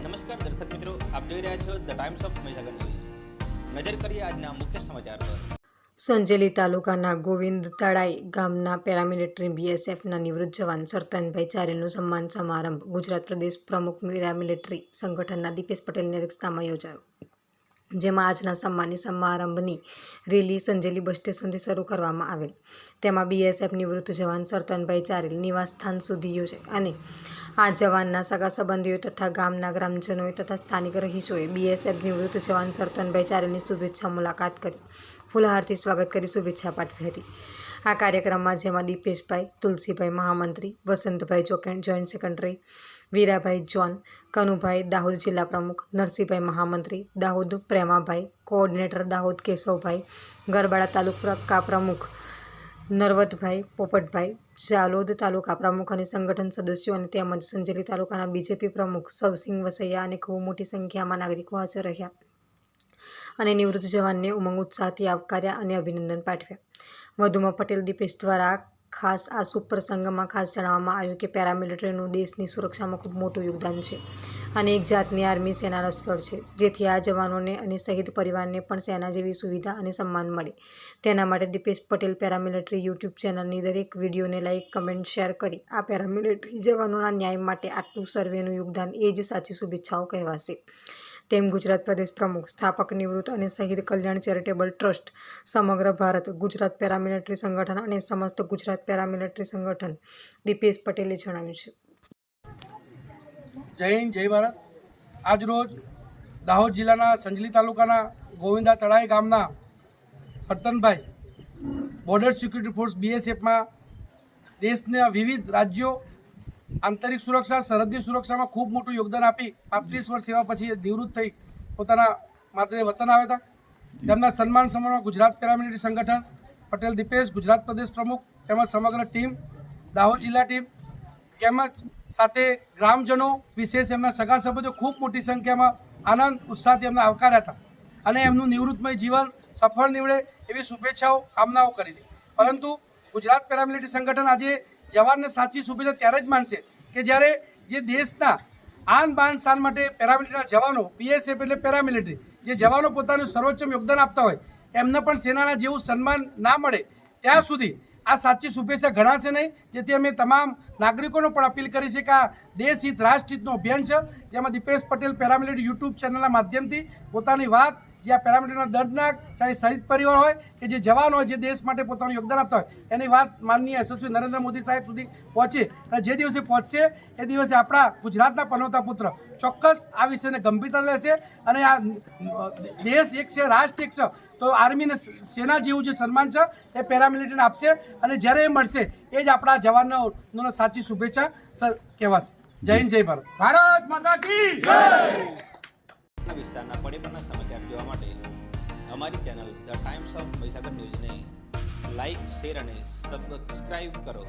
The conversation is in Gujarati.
નમસ્કાર દર્શક મિત્રો, આપ જોઈ રહ્યા છો the times of Mahisagar news. નજર કરીએ આજના મુખ્ય સમાચાર પર। સંજેલી તાલુકાના ગોવિંદ તળાઈ ગામના પેરામિલિટરી બીએસએફના નિવૃત્ત જવાન સરતનભાઈ ચારેલનો સન્માન સમારંભ ગુજરાત પ્રદેશ પ્રમુખ પેરામિલિટરી સંગઠનના દીપેશ પટેલની અધ્યક્ષતામાં યોજાયો, જેમાં આજના સન્માનની સમારંભની રેલી સંજેલી બસ સ્ટેશનથી શરૂ કરવામાં આવેલ। તેમાં બીએસએફ નિવૃત્ત જવાન સરતનભાઈ ચારેલ નિવાસસ્થાન સુધી યોજાઈ અને આ જવાનના સગા સંબંધીઓ તથા ગામના ગ્રામજનોએ તથા સ્થાનિક રહીશોએ બીએસએફ નિવૃત્ત જવાન સરતનભાઈ ચારેલની શુભેચ્છા મુલાકાત કરી ફૂલહારથી સ્વાગત કરી શુભેચ્છા પાઠવી હતી। આ કાર્યક્રમમાં જેમાં દીપેશભાઈ, તુલસીભાઈ મહામંત્રી, Vasantbhai joint secretary, Virabhai zone, Kanubhai Dahod જિલ્લા પ્રમુખ, નરસિંહભાઈ મહામંત્રી દાહોદ, પ્રેમાભાઈ કોઓર્ડિનેટર દાહોદ, કેશવભાઈ ગરબાડા તાલુકા પ્રમુખ, નરવતભાઈ પોપટભાઈ જાલોદ તાલુકા પ્રમુખ અને સંગઠન સદસ્યો અને તેમજ સંજેલી તાલુકાના બીજેપી પ્રમુખ સવસિંહ વસૈયા અને ખૂબ મોટી સંખ્યામાં નાગરિકો હાજર રહ્યા અને નિવૃત્ત જવાનને ઉમંગ ઉત્સાહથી આવકાર્યા અને અભિનંદન પાઠવ્યા। વધુમાં પટેલ દીપેશ દ્વારા ખાસ આ શુભ પ્રસંગમાં ખાસ જણાવવામાં આવ્યું કે પેરામિલિટરીનું દેશની સુરક્ષામાં ખૂબ મોટું યોગદાન છે અને એક જાતની આર્મી સેના લશ્કર છે, જેથી આ જવાનોને અને શહીદ પરિવારને પણ સેના જેવી સુવિધા અને સન્માન મળે। તેના માટે દીપેશ પટેલ પેરામિલિટરી યુટ્યુબ ચેનલની દરેક વિડીયોને લાઇક, કમેન્ટ, શેર કરી આ પેરામિલિટરી જવાનોના ન્યાય માટે આટલું સર્વેનું યોગદાન એ જ સાચી શુભેચ્છાઓ કહેવાશે, તેમ ગુજરાત પ્રદેશ પ્રમુખ, સ્થાપક, નિવૃત્ત અને શહીદ કલ્યાણ ચેરિટેબલ ટ્રસ્ટ, સમગ્ર ભારત ગુજરાત પેરામિલિટરી સંગઠન અને સમસ્ત ગુજરાત પેરામિલિટરી સંગઠન દીપેશ પટેલે જણાવ્યું છે। જય હિન્દ, જય ભારત। આજરોજ દાહોદ જિલ્લાના સંજલી તાલુકાના ગોવિંદા તળાઈ ગામના સરતનભાઈ બોર્ડર સિક્યુરિટી ફોર્સ બીએસએફમાં દેશના વિવિધ રાજ્યો આંતરિક સુરક્ષા, સરહદી સુરક્ષામાં ખૂબ મોટું યોગદાન આપી 35 વર્ષ સેવા પછી નિવૃત્ત થઈ પોતાના માતૃ વતન આવ્યા હતા। તેમના સન્માન સમારોહમાં ગુજરાત પેરામિલિટરી સંગઠન, પટેલ દીપેશ, ગુજરાત પ્રદેશ પ્રમુખ તેમજ સમગ્ર ટીમ, દાહોદ જિલ્લા ટીમ તેમજ સાથે ગ્રામજનો, વિશેષ એમના સગા સંબંધીઓ ખૂબ મોટી સંખ્યામાં આનંદ ઉત્સાહથી એમને આવકાર્યા હતા અને એમનું નિવૃત્તમય જીવન સફળ નીવડે એવી શુભેચ્છાઓ, કામનાઓ કરી હતી। પરંતુ ગુજરાત પેરામિલિટરી સંગઠન આજે જવાનને સાચી શુભેચ્છા ત્યારે જ માનશે કે જ્યારે જે દેશના આન બાન શાન માટે પેરામિલિટરીના જવાનો, બીએસએફ એટલે પેરામિલિટરી, જે જવાનો પોતાનું સર્વોચ્ચ યોગદાન આપતા હોય એમને પણ સેનાના જેવું સન્માન ના મળે ત્યાં સુધી આ સાચી શુભેચ્છા ગણાશે નહીં। જેથી અમે તમામ નાગરિકોને પણ અપીલ કરી છે કે આ દેશ હિત, રાષ્ટ્ર હિતનો અભિયાન છે, જેમાં દીપેશ પટેલ પેરામિલિટરી યુટ્યુબ ચેનલના માધ્યમથી પોતાની વાત, જે આ પેરામિલિટરીના દર્દનાક, ચાહે શહીદ પરિવાર હોય કે જે જવાન હોય, જે દેશ માટે પોતાનું યોગદાન આપતા હોય, એની વાત માનનીય યશસ્વી નરેન્દ્ર મોદી સાહેબ સુધી પહોંચે અને જે દિવસે પહોંચશે એ દિવસે આપણા ગુજરાતના પનોતા પુત્ર ચોક્કસ આ વિષયને ગંભીરતા લેશે અને આ દેશ એક છે, રાષ્ટ્ર એક છે, તો આર્મીને સેના જેવું જે સન્માન છે એ પેરામિલિટરીને આપશે અને જ્યારે એ મળશે એ જ આપણા જવાનોને સાચી શુભેચ્છા કહેવાશે। જય હિન્દ, જય ભારત। ભારત માતા કી જય। વિસ્તારના પડે પરના સમાચાર જોવા માટે અમારી channel the times of Mahisagar ન્યૂઝને લાઇક, શેર અને સબસ્ક્રાઇબ કરો।